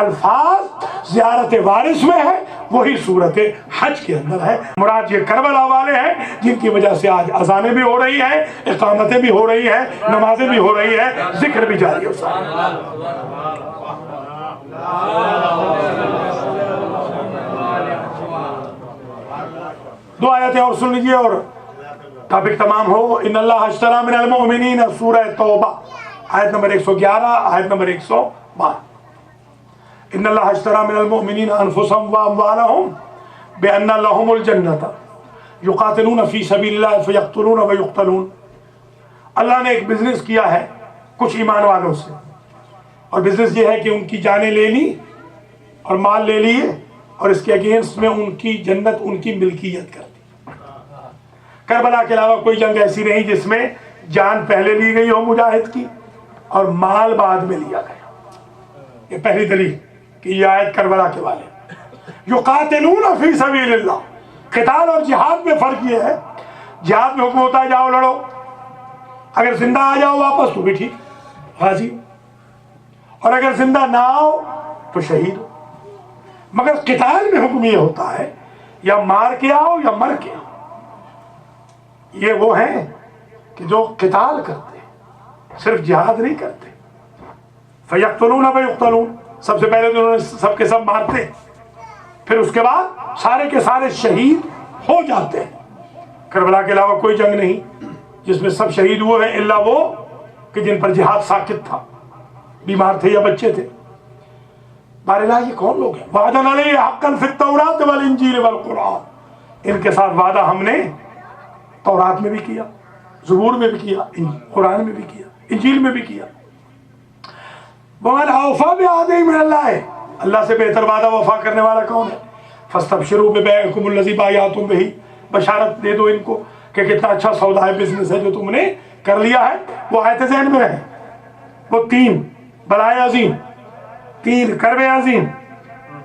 الفاظ زیارت وارث میں ہے وہی صورت حج کے اندر ہے. مراد یہ کربلا والے ہیں جن کی وجہ سے آج اذانیں بھی ہو رہی ہیں، اقامتیں بھی ہو رہی ہیں، نمازیں بھی ہو رہی ہیں، ذکر بھی جاری ہو سکتا ہے. دو آیتیں اور سن لیجیے اور ٹاپک تمام ہو. ان اللہ اشتری من المؤمنین، سورہ توبہ آیت نمبر 111 آیت نمبر 112. ان اللہ اشتری من المؤمنین انفسهم واموالهم بأن لهم الجنۃ یقاتلون فی سبیل اللہ فیقتلون ویقتلون. اللہ نے ایک بزنس کیا ہے کچھ ایمان والوں سے، اور بزنس یہ ہے کہ ان کی جانیں لے لی اور مال لے لیے، اور اس کے اگینسٹ میں ان کی جنت ان کی ملکیت کر دی. کربلا کے علاوہ کوئی جنگ ایسی نہیں جس میں جان پہلے لی گئی ہو مجاہد کی اور مال بعد میں لیا گیا. یہ پہلی دلیل کہ یہ آیت کربلا کے والے. یقاتلون فی سبیل اللہ، قتال اور جہاد میں فرق یہ ہے، جہاد میں حکم ہوتا ہے جاؤ لڑو، اگر زندہ آ جاؤ واپس تو بھی ٹھیک غازی، اور اگر زندہ نہ آؤ تو شہید ہو. مگر قتال میں حکم یہ ہوتا ہے یا مار کے آؤ یا مر کے آؤ. یہ وہ ہیں کہ جو قتال کرتے صرف جہاد نہیں کرتے. فیقتلون ویقتلون، سب سے پہلے تو انہوں نے سب کے سب مارتے، پھر اس کے بعد سارے کے سارے شہید ہو جاتے ہیں. کربلا کے علاوہ کوئی جنگ نہیں جس میں سب شہید ہوئے ہیں الا وہ کہ جن پر جہاد ساقط تھا، بیمار تھے یا بچے تھے. بہرحال یہ کون لوگ ہیں؟ وعدنا علیہ حقا فی التوراۃ والانجیل والقرآن. ان کے ساتھ وعدہ ہم نے تورات میں بھی کیا، زبور میں بھی کیا، قرآن میں بھی کیا، انجیل میں بھی کیا. ومن اوفی بعہدہ من اللہ، اللہ سے بہتر وعدہ وفا کرنے والا کون ہے؟ فاستبشروا ببیعکم الذی بایعتم بہ، بشارت دے دو ان کو کہ کتنا اچھا سودا ہے، بزنس ہے جو تم نے کر لیا ہے. وہ آیت ذہن میں رہے، وہ 3 بلائے عظیم، 3 کرب عظیم،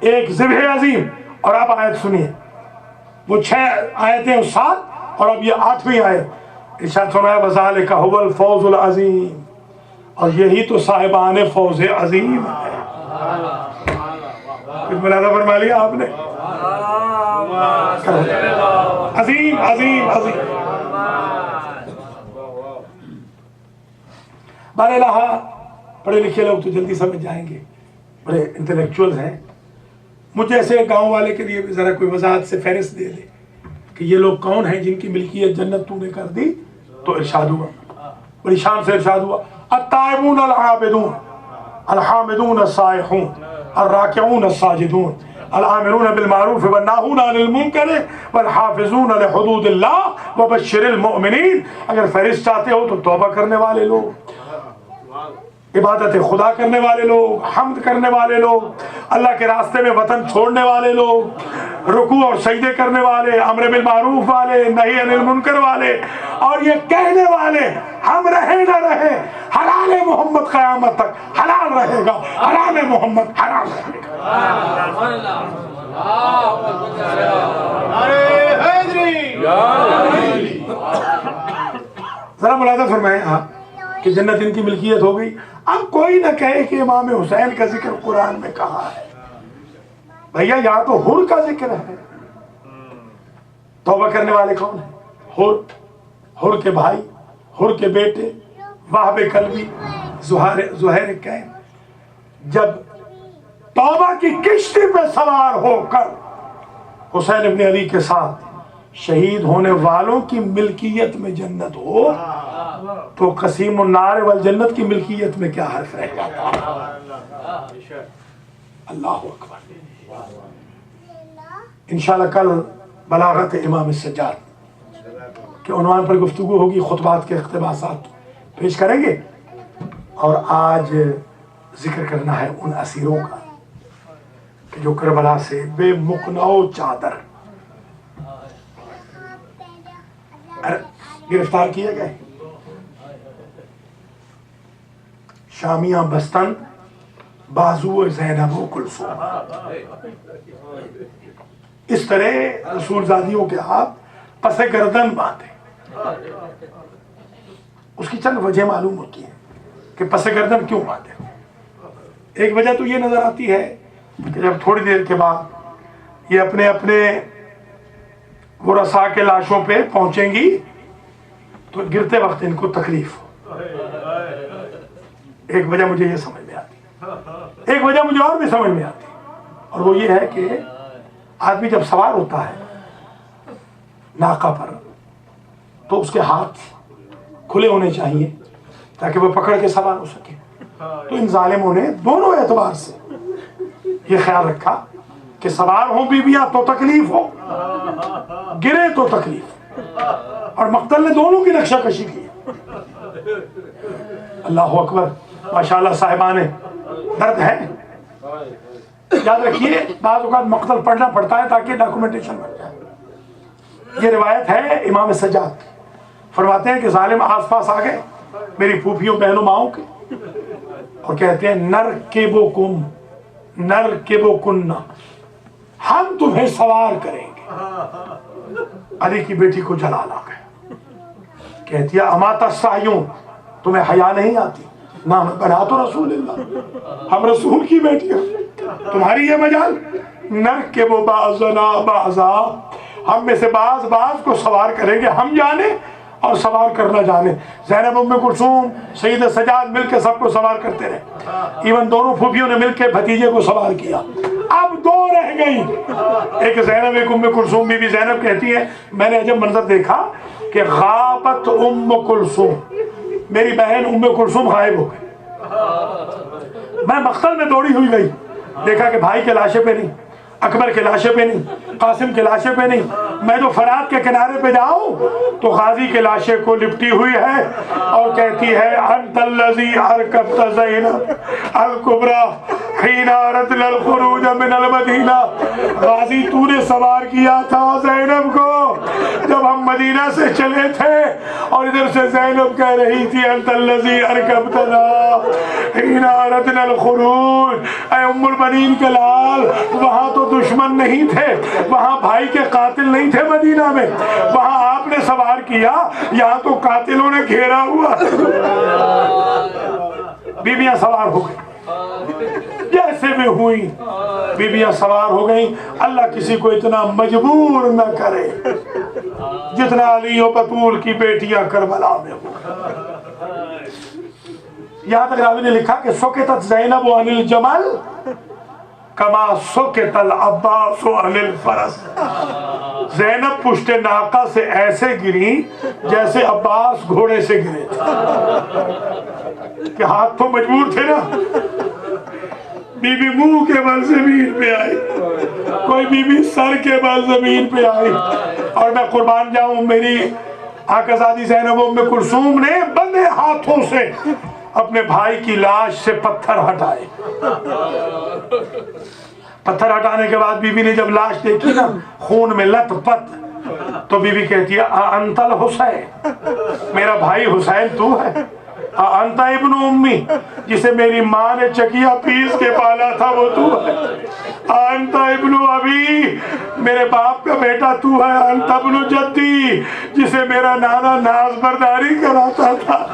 1 ذبح عظیم، اور اب آیت سنیے. وہ 6 آیتیں اور 7، اور اب یہ 8ویں آیت. ارشاد فرمایا وذالک هو الفوز العظیم، اور یہی تو صاحبان فوز عظیم ہے. کچھ ملاحظہ فرما لیا آپ نے؟ عظیم عظیم عظیم. بہرحال پڑھے لکھے لوگ تو جلدی سمجھ جائیں گے، بڑے انٹلیکچوئل ہیں. مجھے ایسے گاؤں والے کے لیے بھی ذرا کوئی وضاحت سے فہرست دے دے کہ یہ لوگ کون ہیں جن کی ملکیت جنت تو نے کر دی. تو ارشاد ہوا، بڑی شان سے ارشاد ہوا التائبون العابدون الحامدون السائحون الراکعون الساجدون العاملون بالمعروف والناہون عن المنکر والحافظون لحدود اللہ وبشر المؤمنین. اگر فہرست چاہتے ہو تو توبہ کرنے والے لوگ، عبادت خدا کرنے والے لوگ، حمد کرنے والے لوگ، اللہ کے راستے میں وطن چھوڑنے والے لوگ، رکوع اور سجدے کرنے والے، امر بالمعروف والے، نہی عن المنکر والے، اور یہ کہنے والے ہم رہے نہ رہے حلال محمد قیامت تک حلال رہے گا، حرام محمد حرام رہے گا. ذرا ملاحظہ فرمائیں آپ کہ جنت ان کی ملکیت ہو گئی. اب کوئی نہ کہے کہ امام حسین کا ذکر قرآن میں کہا ہے. بھیا یہاں تو حر کا ذکر ہے. توبہ کرنے والے کون ہیں؟ حر کے بھائی، حر کے بیٹے، وہب قلبی، زہیر کین. جب توبہ کی کشتی پہ سوار ہو کر حسین ابن علی کے ساتھ شہید ہونے والوں کی ملکیت میں جنت ہو تو قسیم النار والجنت کی ملکیت میں کیا حرف رہ جاتا ہے. اللہ اکبر. انشاءاللہ کل بلاغت امام السجاد کے عنوان پر گفتگو ہوگی، خطبات کے اقتباسات پیش کریں گے. اور آج ذکر کرنا ہے ان اسیروں کا کہ جو کربلا سے بے مقنع چادر گرفتار کیے گئے. شامیاں بستن بازو زینب و کلثوم، اس طرح رسول زادیوں کے ہاتھ پس گردن باندھے. اس کی چند وجہ معلوم ہوتی ہے کہ پس گردن کیوں باندھے. ایک وجہ تو یہ نظر آتی ہے کہ جب تھوڑی دیر کے بعد یہ اپنے اپنے ورثاء کے لاشوں پہ پہنچیں گی تو گرتے وقت ان کو تکلیف ہو. ایک وجہ مجھے یہ سمجھ میں آتی، ایک وجہ مجھے اور بھی سمجھ میں آتی، اور وہ یہ ہے کہ آدمی جب سوار ہوتا ہے ناقہ پر تو اس کے ہاتھ کھلے ہونے چاہیے تاکہ وہ پکڑ کے سوار ہو سکے. تو ان ظالموں نے دونوں اعتبار سے یہ خیال رکھا کہ سوار ہوں بیویاں تو تکلیف ہو، گرے تو تکلیف، اور مقتل نے دونوں کی نقشہ کشی کی۔ اللہ اکبر، ماشاءاللہ صاحبان درد ہے۔ یاد رکھیے بعض اوقات مقتل پڑھنا پڑتا ہے تاکہ ڈاکومنٹیشن بن جائے۔ یہ روایت ہے امام سجاد کی، فرماتے ہیں کہ ظالم آس پاس آ گئے میری پھوپھیوں بہنوں ماؤں کے، اور کہتے ہیں نرکبکم نرکبکن، ہم تمہیں سوار کریں گے۔ علی کی بیٹی کو جلال آ گئے، کہتی ہے اما تستحیون، تمہیں حیا نہیں آتی؟ نام بنات رسول اللہ، ہم رسول کی بیٹی ہیں، تمہاری یہ مجال؟ نرکب بعضنا بعضا، ہم میں سے بعض کو سوار کریں گے، ہم جانے اور سوار کرنا جانے۔ زینب ام کلثوم سید سجاد مل کے سب کو سوار کرتے رہے، ایون دونوں پھوپھیوں نے مل کے بھتیجے کو سوار کیا۔ اب دو رہ گئی، ایک زینب ایک ام کلثوم۔ بی بی زینب کہتی ہے میں نے عجب منظر دیکھا کہ غابت ام کلثوم، میری بہن ام کلثوم غائب ہو گئی۔ میں مقتل میں دوڑی ہوئی گئی، دیکھا کہ بھائی کے لاشے پہ نہیں، اکبر کے لاشے پہ نہیں، قاسم کے لاشے پہ نہیں۔ میں تو فرات کے کنارے پہ جاؤں تو غازی کے لاشے کو لپٹی ہوئی ہے اور کہتی ہے انت الذی ارکبت زینب الکبریٰ حین اردنا الخروج من المدینہ، غازی تو نے سوار کیا تھا زینب کو جب ہم مدینہ سے چلے تھے، اور ادھر سے زینب کہہ رہی تھی انت الذی ارکبتنا حین اردنا الخروج۔ اے ام البنین کے لال، وہاں تو دشمن نہیں تھے، وہاں بھائی کے قاتل نہیں تھے مدینہ میں، وہاں آپ نے سوار کیا، یہاں تو قاتلوں نے گھیرا ہوا۔ بیویاں سوار ہو گئی، جیسے بھی ہوئی بیویاں سوار ہو گئیں۔ اللہ کسی کو اتنا مجبور نہ کرے جتنا علی و بطول کی بیٹیاں کربلا میں ہو۔ یہاں تک راوی نے لکھا کہ سکتت زینب عن الجمل کما سکت العباس عن الفرس، زینب پشت ناقہ سے ایسے گری جیسے عباس گھوڑے سے گرے تھے، کہ ہاتھ تو مجبور تھے نا۔ بی بی منہ کے بل زمین پہ آئی، کوئی بی بی سر کے بل زمین پہ آئی، اور میں قربان جاؤں میری آقازادی زینب ام کلثوم نے بندے ہاتھوں سے اپنے بھائی کی لاش سے پتھر ہٹائے۔ پتھر ہٹانے کے بعد بی بی نے جب لاش دیکھی نا خون میں لت پت، تو بی بی کہتی ہے انت الحسین، میرا بھائی حسین تو ہے؟ انت ابن امی، جسے میری ماں نے چکیا پیس کے پالا تھا وہ تو ہے؟ انت ابن ابی، میرے باپ کا بیٹا تو ہے؟ انت ابن جدی، جسے میرا نانا ناز برداری کراتا تھا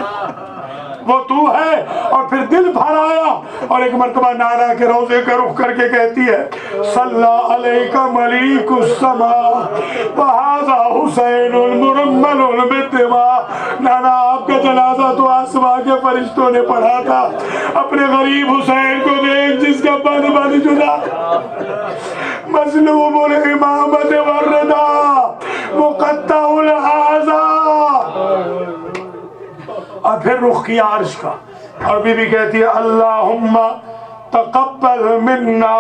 وہ تو ہے؟ اور پھر دل بھر آیا اور ایک مرتبہ نانا کے روزے کا رخ کر کے کہتی ہے صلی علیک ملیک السماء وہذا حسین المرمل بالدماء، نانا آپ کا جنازہ تو آسمان کے فرشتوں نے پڑھا تھا، اپنے غریب حسین کو دیکھ جس کا بن بن جدا، مظلوم الامامت والردا، مقطع الاعضاء۔ اور پھر رخ کیا عرش کا، اور بی بی کہتی ہے اللہم تقبل منا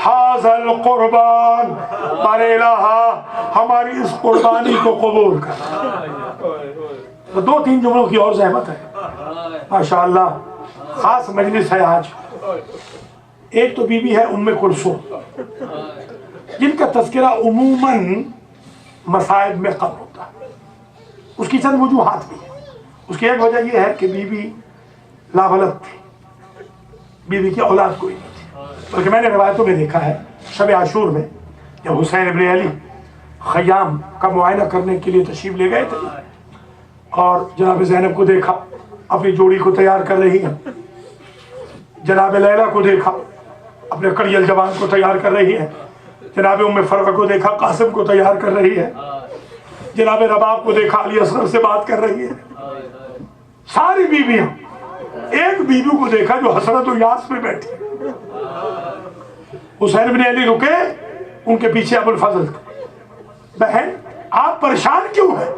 ھذا القربان، پر الہ ہماری اس قربانی کو قبول کر۔ تو دو تین جملوں کی اور زحمت ہے ماشاءاللہ، خاص مجلس ہے آج۔ ایک تو بی بی ہے ام کلثوم، جن کا تذکرہ عموماً مصائب میں کم ہوتا ہے۔ اس کی چند وجوہات بھی ہیں۔ اس کی ایک وجہ یہ ہے کہ بی بی لاولد تھی، بی بی کی اولاد کوئی نہیں تھی، بلکہ میں نے روایتوں میں دیکھا ہے شب عاشور میں جب حسین ابن علی خیام کا معائنہ کرنے کے لیے تشریف لے گئے تھے اور جناب زینب کو دیکھا اپنی جوڑی کو تیار کر رہی ہیں، جناب لیلا کو دیکھا اپنے کڑیل جوان کو تیار کر رہی ہے، جناب ام فرقہ کو دیکھا قاسم کو تیار کر رہی ہے، جناب رباب کو دیکھا علی اصغر سے بات کر رہی ہے، ساری بیویاں۔ ایک بیوی کو دیکھا جو حسرت و یاس پہ بیٹھی، حسین بن علی رکے، ان کے پیچھے ابو الفضل بہن آپ پریشان کیوں ہیں؟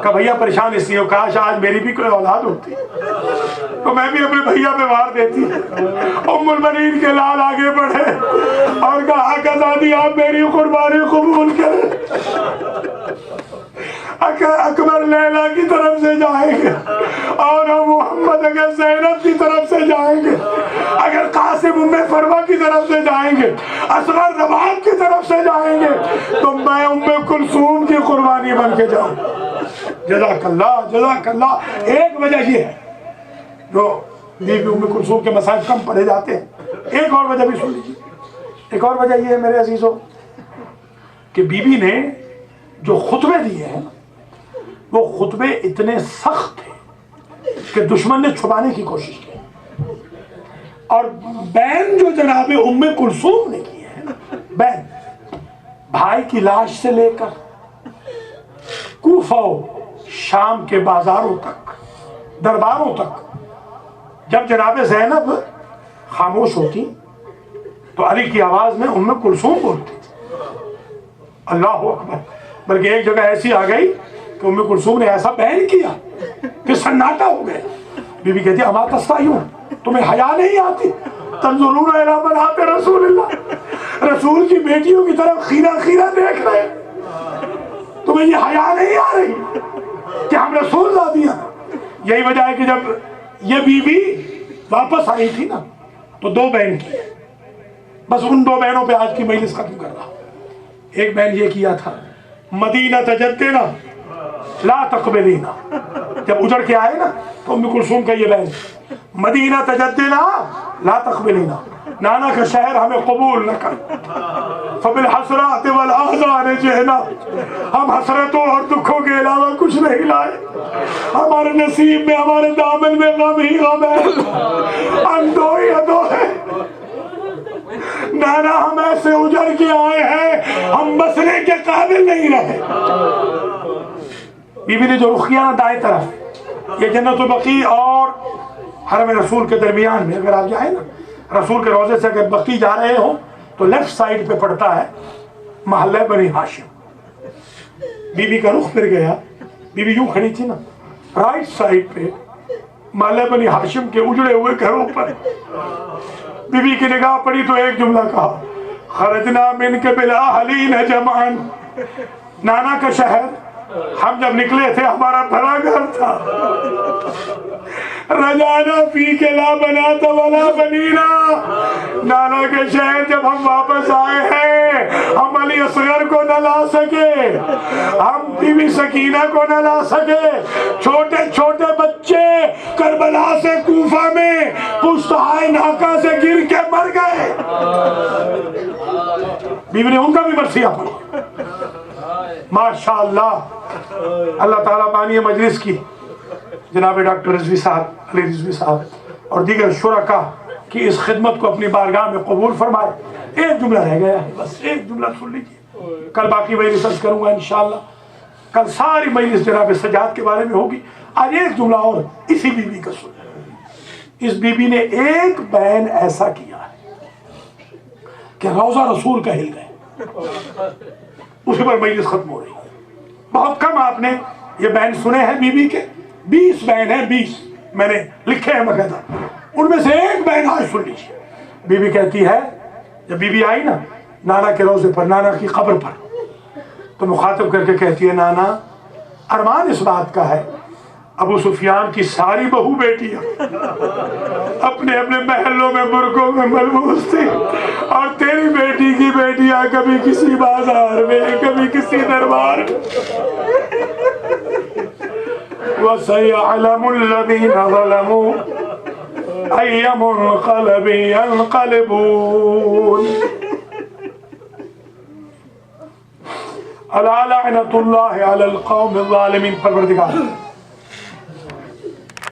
کہا بھیا پریشان اس لیے ہو، کاش آج میری بھی کوئی اولاد ہوتی تو میں بھی اپنے بھیا پہ وار دیتی۔ ام المنین کے لال آگے بڑھے اور کہا آقا دادی آپ میری قربانی قبول کریں. اکبر لیلا کی طرف سے جائیں گے اور محمد اگر زینب کی طرف سے جائیں گے, اگر قاسم ام فروا کی طرف سے جائیں گے, اصغر رباب کی طرف سے جائیں گے, تو میں ام کلثوم کی قربانی بن کے جاؤں. جزاک اللہ جزاک اللہ. ایک وجہ یہ ہے جو بی بی ام کلثوم کے مسائل کم پڑھے جاتے ہیں, ایک اور وجہ بھی سن لیجیے. ایک اور وجہ یہ ہے میرے عزیزوں کہ بی بی نے جو خطبے دیے ہیں وہ خطبے اتنے سخت تھے کہ دشمن نے چھپانے کی کوشش کی, اور بین جو جناب ام کلثوم نے کی ہے, بین بھائی کی لاش سے لے کر کوفہ شام کے بازاروں تک, درباروں تک, جب جناب زینب خاموش ہوتی تو علی کی آواز میں ام کلثوم بولتی تھی. اللہ اکبر. بلکہ ایک جگہ ایسی آ گئی کہ ام کلثوم نے ایسا بیان کیا کہ سناٹا ہو گیا. بی بی کہتی اما تستحیون, تمہیں حیا نہیں آتی؟ تنظرون الی بنات رسول اللہ, رسول کی بیٹیوں کی طرف خیرہ خیرہ دیکھ رہے, تمہیں یہ حیا نہیں آ رہی کہ ہم رسول لا دیا؟ یہی وجہ ہے کہ جب یہ بی بی واپس آئی تھی نا تو دو بہن کی, بس ان دو بہنوں پہ آج کی مجلس ختم کر رہا. ایک بہن یہ کیا تھا مدینہ تجدنا لا تقبلینا, جب اجڑ کے آئے نا تو ام کلثوم کا یہ بہن مدینہ تجدنا لا تقبلینا, نانا کا شہر ہمیں قبول نہ کر, فبالحسرات والاحزان جئنا, ہم حسرتوں اور دکھوں کے علاوہ کچھ نہیں لائے, ہمارے نصیب میں ہمارے دامن میں غم ہی غم ہے, ہم دو ہی ادو ہیں. نانا ہم ایسے اجڑ کے آئے ہیں ہم مسئلے کے قابل نہیں رہے. بی بی نے جو رخ کیا نا دائیں طرف, یہ جنت البقیع اور حرم رسول کے درمیان میں اگر آپ جائیں نا, رسول کے روضے سے اگر بقیع جا رہے ہوں تو لیفٹ سائڈ پہ پڑتا ہے محلہ بنی ہاشم. بی بی کا رخ پھر گیا, بی بی یوں کھڑی تھی نا, رائٹ سائڈ پہ محلہ بنی ہاشم کے اجڑے ہوئے گھروں پر بی بی کی نگاہ پڑی تو ایک جملہ کہا, خرجنا من کے بالاہلین جمعان, نانا کا شہر ہم جب نکلے تھے ہمارا بھرا گھر تھا, رجانا فی کے لا بنات ولا بنینا, نانا کے شہر جب ہم واپس آئے ہیں ہم علی اصغر کو نہ لا سکے, ہم بی بی سکینہ کو نہ لا سکے, چھوٹے چھوٹے بچے کربلا سے کوفہ میں پشتہائے ناکہ سے گر کے مر گئے. بیوی نے ان کا بھی مرثیہ پڑھا. ماشاءاللہ. اللہ تعالیٰ بانی مجلس کی جناب ڈاکٹر رضوی صاحب, علی رضوی صاحب اور دیگر شرکاء کی اس خدمت کو اپنی بارگاہ میں قبول فرمائے. ایک جملہ رہ گیا ہے, بس ایک جملہ سن لیجیے, کل باقی مجلس عرض کروں گا انشاءاللہ. کل ساری مجلس جناب سجاد کے بارے میں ہوگی. آج ایک جملہ اور اسی بی بی کا سن. اس بی بی نے ایک بیان ایسا کیا ہے کہ روضہ رسول کا ہل گئے, اسی پر مجلس ختم ہو رہی ہے. بہت کم آپ نے یہ بیان سنے ہیں بی بی کے, 20 بیان ہیں, 20 میں نے لکھے ہیں باقاعدہ, ان میں سے ایک بیان آج سن لیجیے. بی بی کہتی ہے, جب بی بی آئی نا نانا کے روضے پر, نانا کی قبر پر, تو مخاطب کر کے کہتی ہے, نانا ارمان اس بات کا ہے ابو سفیان کی ساری بہو بیٹیاں اپنے اپنے محلوں میں برقعوں میں ملبوس تھی, اور تیری بیٹی کی بیٹیاں کبھی کسی بازار میں کبھی کسی دربار میں. وَسَيَعْلَمُ الَّذِينَ ظَلَمُوا أَيَّ مُنْقَلَبٍ يَنْقَلِبُونَ. أَلَا لَعْنَةُ اللَّهِ عَلَى الْقَوْمِ الظَّالِمِينَ. پروردگار